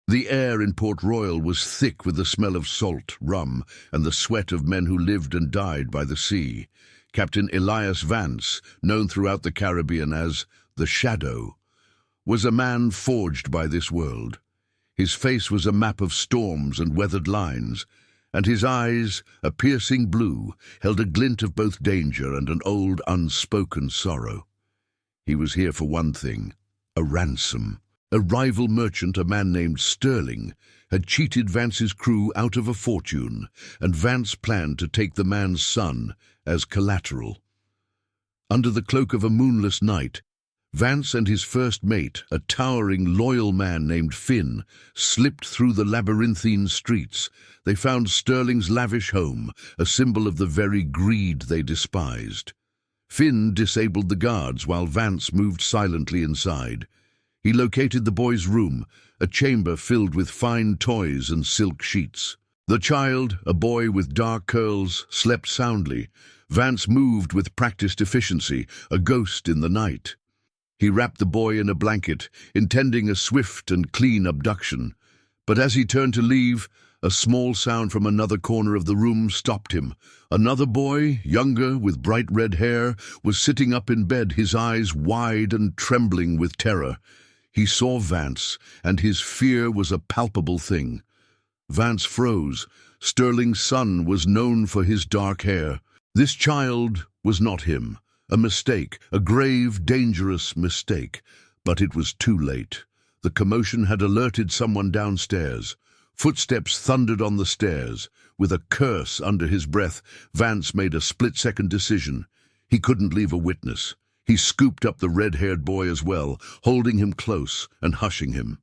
The air in Port Royal was thick with the smell of salt, rum, and the sweat of men who lived and died by the sea. Captain Elias Vance, known throughout the Caribbean as the Shadow, was a man forged by this world. His face was a map of storms and weathered lines, and his eyes, a piercing blue, held a glint of both danger and an old, unspoken sorrow. He was here for one thing, a ransom. A rival merchant, a man named Sterling, had cheated Vance's crew out of a fortune, and Vance planned to take the man's son as collateral. Under the cloak of a moonless night, Vance and his first mate, a towering, loyal man named Finn, slipped through the labyrinthine streets. They found Sterling's lavish home, a symbol of the very greed they despised. Finn disabled the guards while Vance moved silently inside. He located the boy's room, a chamber filled with fine toys and silk sheets. The child, a boy with dark curls, slept soundly. Vance moved with practiced efficiency, a ghost in the night. He wrapped the boy in a blanket, intending a swift and clean abduction. But as he turned to leave, a small sound from another corner of the room stopped him. Another boy, younger, with bright red hair, was sitting up in bed, his eyes wide and trembling with terror. He saw Vance, and his fear was a palpable thing. Vance froze. Sterling's son was known for his dark hair. This child was not him. A mistake, a grave, dangerous mistake. But it was too late. The commotion had alerted someone downstairs. Footsteps thundered on the stairs. With a curse under his breath, Vance made a split-second decision. He couldn't leave a witness. He scooped up the red-haired boy as well, holding him close and hushing him.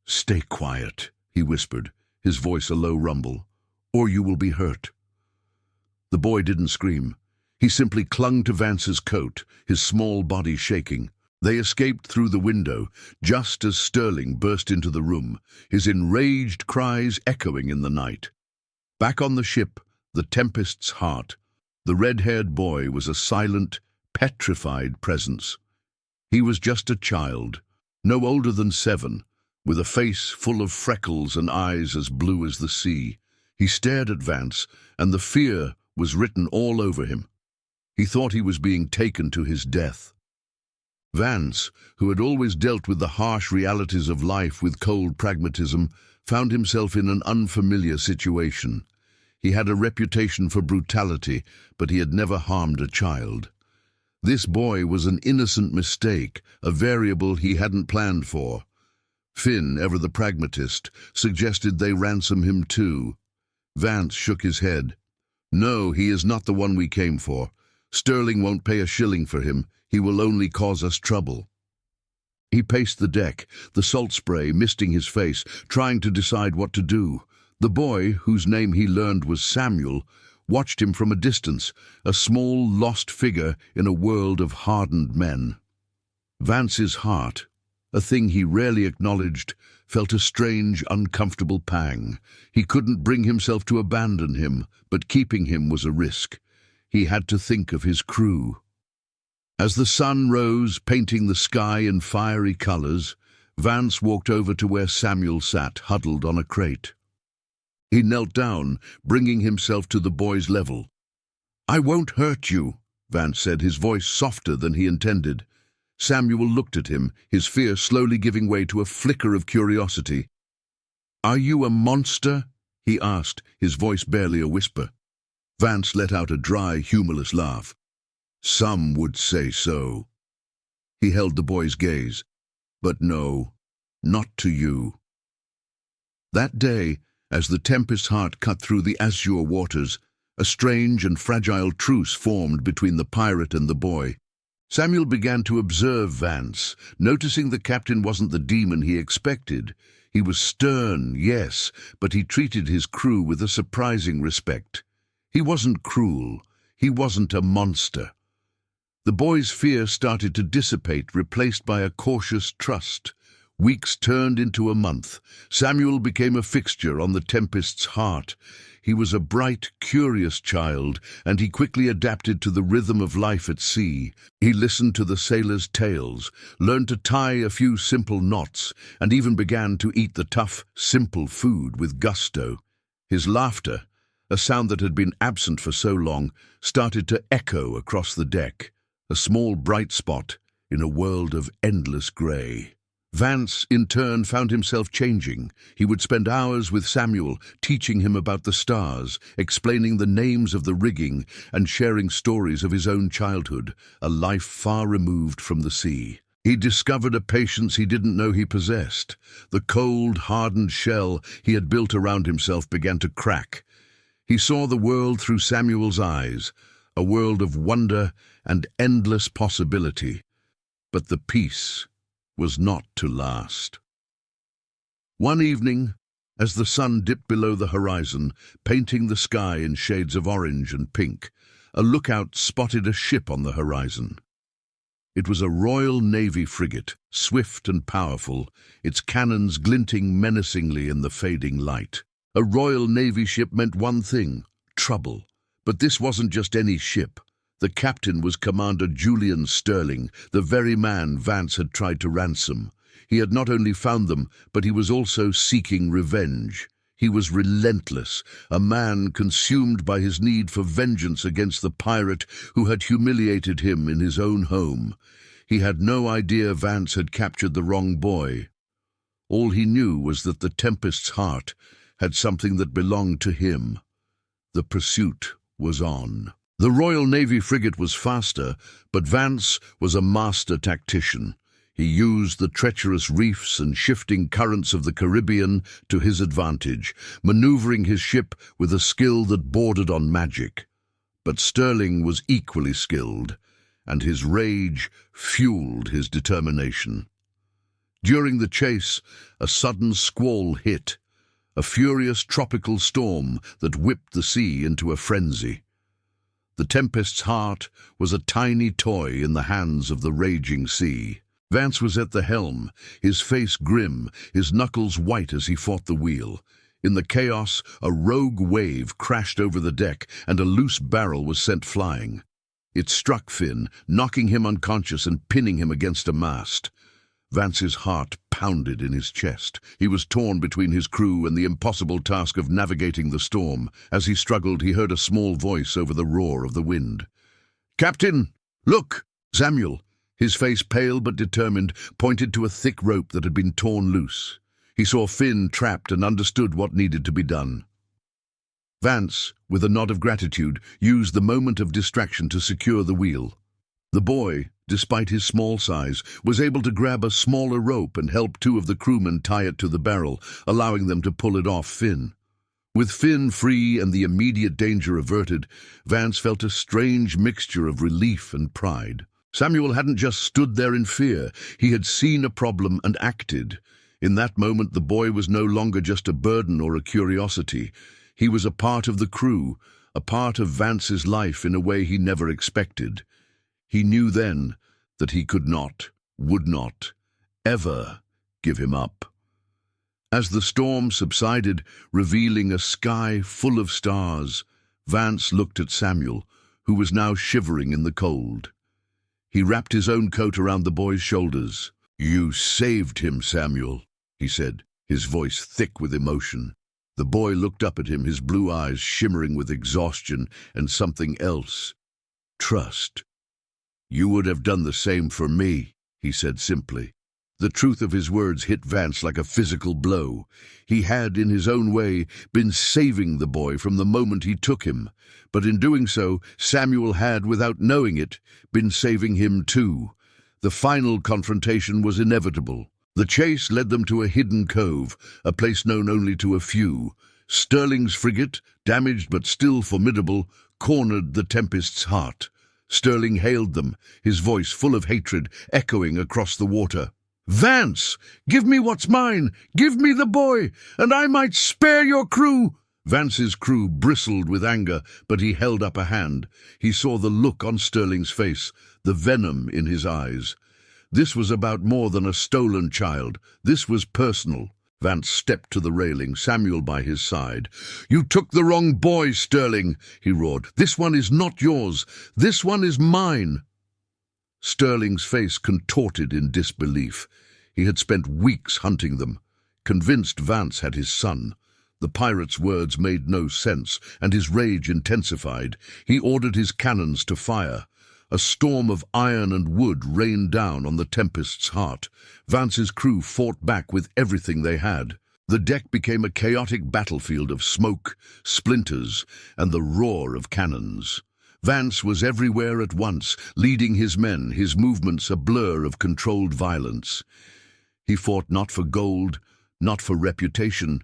"Stay quiet," he whispered, his voice a low rumble, "or you will be hurt." The boy didn't scream. He simply clung to Vance's coat, his small body shaking. They escaped through the window, just as Sterling burst into the room, his enraged cries echoing in the night. Back on the ship, the Tempest's heart, the red-haired boy was a silent, petrified presence. He was just a child, no older than 7, with a face full of freckles and eyes as blue as the sea. He stared at Vance, and the fear was written all over him. He thought he was being taken to his death. Vance, who had always dealt with the harsh realities of life with cold pragmatism, found himself in an unfamiliar situation. He had a reputation for brutality, but he had never harmed a child. This boy was an innocent mistake, a variable he hadn't planned for. Finn, ever the pragmatist, suggested they ransom him too. Vance shook his head. "No, he is not the one we came for. Sterling won't pay a shilling for him. He will only cause us trouble." He paced the deck, the salt spray misting his face, trying to decide what to do. The boy, whose name he learned was Samuel, watched him from a distance, a small, lost figure in a world of hardened men. Vance's heart, a thing he rarely acknowledged, felt a strange, uncomfortable pang. He couldn't bring himself to abandon him, but keeping him was a risk. He had to think of his crew. As the sun rose, painting the sky in fiery colors, Vance walked over to where Samuel sat, huddled on a crate. He knelt down, bringing himself to the boy's level. "I won't hurt you," Vance said, his voice softer than he intended. Samuel looked at him, his fear slowly giving way to a flicker of curiosity. "Are you a monster?" he asked, his voice barely a whisper. Vance let out a dry, humorless laugh. "Some would say so." He held the boy's gaze. "But no, not to you." That day, as the Tempest's heart cut through the azure waters, a strange and fragile truce formed between the pirate and the boy. Samuel began to observe Vance, noticing the captain wasn't the demon he expected. He was stern, yes, but he treated his crew with a surprising respect. He wasn't cruel. He wasn't a monster. The boy's fear started to dissipate, replaced by a cautious trust. Weeks turned into a month. Samuel became a fixture on the Tempest's heart. He was a bright, curious child, and he quickly adapted to the rhythm of life at sea. He listened to the sailors' tales, learned to tie a few simple knots, and even began to eat the tough, simple food with gusto. His laughter, a sound that had been absent for so long, started to echo across the deck, a small bright spot in a world of endless grey. Vance, in turn, found himself changing. He would spend hours with Samuel, teaching him about the stars, explaining the names of the rigging, and sharing stories of his own childhood, a life far removed from the sea. He discovered a patience he didn't know he possessed. The cold, hardened shell he had built around himself began to crack. He saw the world through Samuel's eyes, a world of wonder and endless possibility. But the peace was not to last. One evening, as the sun dipped below the horizon, painting the sky in shades of orange and pink, a lookout spotted a ship on the horizon. It was a Royal Navy frigate, swift and powerful, its cannons glinting menacingly in the fading light. A Royal Navy ship meant one thing: trouble. But this wasn't just any ship. The captain was Commander Julian Sterling, the very man Vance had tried to ransom. He had not only found them, but he was also seeking revenge. He was relentless, a man consumed by his need for vengeance against the pirate who had humiliated him in his own home. He had no idea Vance had captured the wrong boy. All he knew was that the Tempest's heart had something that belonged to him. The pursuit was on. The Royal Navy frigate was faster, but Vance was a master tactician. He used the treacherous reefs and shifting currents of the Caribbean to his advantage, maneuvering his ship with a skill that bordered on magic. But Sterling was equally skilled, and his rage fueled his determination. During the chase, a sudden squall hit, a furious tropical storm that whipped the sea into a frenzy. The Tempest's heart was a tiny toy in the hands of the raging sea. Vance was at the helm, his face grim, his knuckles white as he fought the wheel. In the chaos, a rogue wave crashed over the deck, and a loose barrel was sent flying. It struck Finn, knocking him unconscious and pinning him against a mast. Vance's heart pounded in his chest. He was torn between his crew and the impossible task of navigating the storm. As he struggled, he heard a small voice over the roar of the wind. "Captain, look!" Samuel, his face pale but determined, pointed to a thick rope that had been torn loose. He saw Finn trapped and understood what needed to be done. Vance, with a nod of gratitude, used the moment of distraction to secure the wheel. The boy, despite his small size, was able to grab a smaller rope and help two of the crewmen tie it to the barrel, allowing them to pull it off Finn. With Finn free and the immediate danger averted, Vance felt a strange mixture of relief and pride. Samuel hadn't just stood there in fear. He had seen a problem and acted. In that moment, the boy was no longer just a burden or a curiosity. He was a part of the crew, a part of Vance's life in a way he never expected. He knew then that he could not, would not, ever give him up. As the storm subsided, revealing a sky full of stars, Vance looked at Samuel, who was now shivering in the cold. He wrapped his own coat around the boy's shoulders. "You saved him, Samuel," he said, his voice thick with emotion. The boy looked up at him, his blue eyes shimmering with exhaustion and something else: trust. "You would have done the same for me," he said simply. The truth of his words hit Vance like a physical blow. He had, in his own way, been saving the boy from the moment he took him, but in doing so, Samuel had, without knowing it, been saving him too. The final confrontation was inevitable. The chase led them to a hidden cove, a place known only to a few. Sterling's frigate, damaged but still formidable, cornered the Tempest's heart. Sterling hailed them, his voice full of hatred, echoing across the water. "Vance, give me what's mine! Give me the boy, and I might spare your crew!" Vance's crew bristled with anger, but he held up a hand. He saw the look on Sterling's face, the venom in his eyes. This was about more than a stolen child. This was personal. Vance stepped to the railing, Samuel by his side. "You took the wrong boy, Sterling," he roared. "This one is not yours. This one is mine." Sterling's face contorted in disbelief. He had spent weeks hunting them. Convinced Vance had his son. The pirate's words made no sense, and his rage intensified. He ordered his cannons to fire. A storm of iron and wood rained down on the Tempest's heart. Vance's crew fought back with everything they had. The deck became a chaotic battlefield of smoke, splinters, and the roar of cannons. Vance was everywhere at once, leading his men, his movements a blur of controlled violence. He fought not for gold, not for reputation,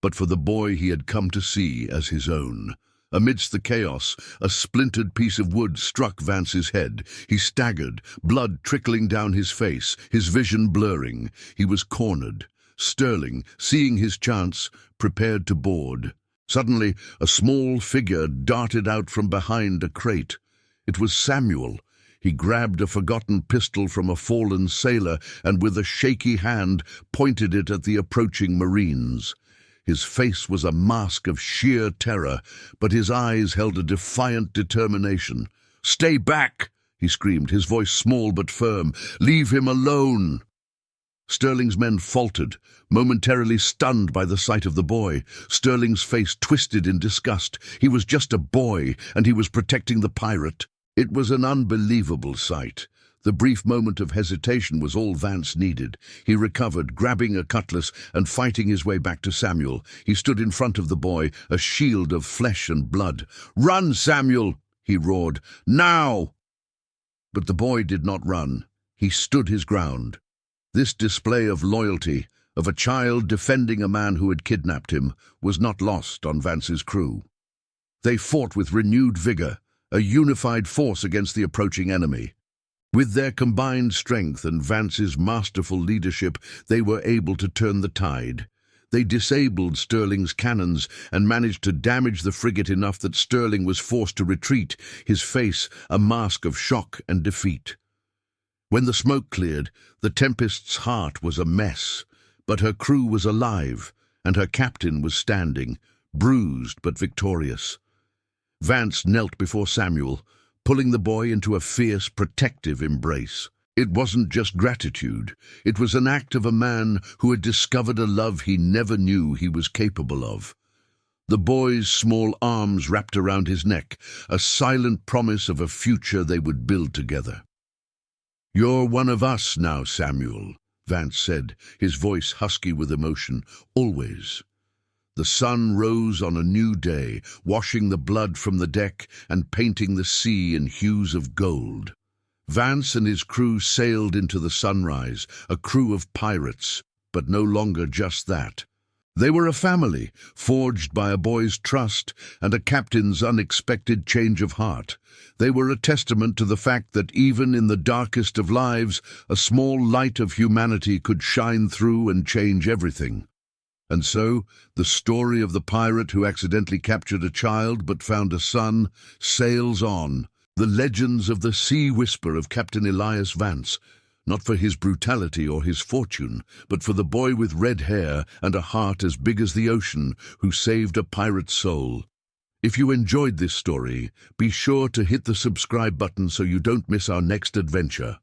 but for the boy he had come to see as his own. Amidst the chaos, a splintered piece of wood struck Vance's head. He staggered, blood trickling down his face, his vision blurring. He was cornered. Sterling, seeing his chance, prepared to board. Suddenly, a small figure darted out from behind a crate. It was Samuel. He grabbed a forgotten pistol from a fallen sailor and with a shaky hand pointed it at the approaching Marines. His face was a mask of sheer terror, but his eyes held a defiant determination. "Stay back!" he screamed, his voice small but firm. "Leave him alone!" Sterling's men faltered, momentarily stunned by the sight of the boy. Sterling's face twisted in disgust. He was just a boy, and he was protecting the pirate. It was an unbelievable sight. The brief moment of hesitation was all Vance needed. He recovered, grabbing a cutlass and fighting his way back to Samuel. He stood in front of the boy, a shield of flesh and blood. "Run, Samuel!" he roared. "Now!" But the boy did not run. He stood his ground. This display of loyalty, of a child defending a man who had kidnapped him, was not lost on Vance's crew. They fought with renewed vigor, a unified force against the approaching enemy. With their combined strength and Vance's masterful leadership, they were able to turn the tide. They disabled Sterling's cannons and managed to damage the frigate enough that Sterling was forced to retreat, his face a mask of shock and defeat. When the smoke cleared, the Tempest's heart was a mess, but her crew was alive, and her captain was standing, bruised but victorious. Vance knelt before Samuel, pulling the boy into a fierce, protective embrace. It wasn't just gratitude. It was an act of a man who had discovered a love he never knew he was capable of. The boy's small arms wrapped around his neck, a silent promise of a future they would build together. "You're one of us now, Samuel," Vance said, his voice husky with emotion. "Always." The sun rose on a new day, washing the blood from the deck and painting the sea in hues of gold. Vance and his crew sailed into the sunrise, a crew of pirates, but no longer just that. They were a family, forged by a boy's trust and a captain's unexpected change of heart. They were a testament to the fact that even in the darkest of lives, a small light of humanity could shine through and change everything. And so, the story of the pirate who accidentally captured a child but found a son sails on. The legends of the sea whisper of Captain Elias Vance, not for his brutality or his fortune, but for the boy with red hair and a heart as big as the ocean who saved a pirate's soul. If you enjoyed this story, be sure to hit the subscribe button so you don't miss our next adventure.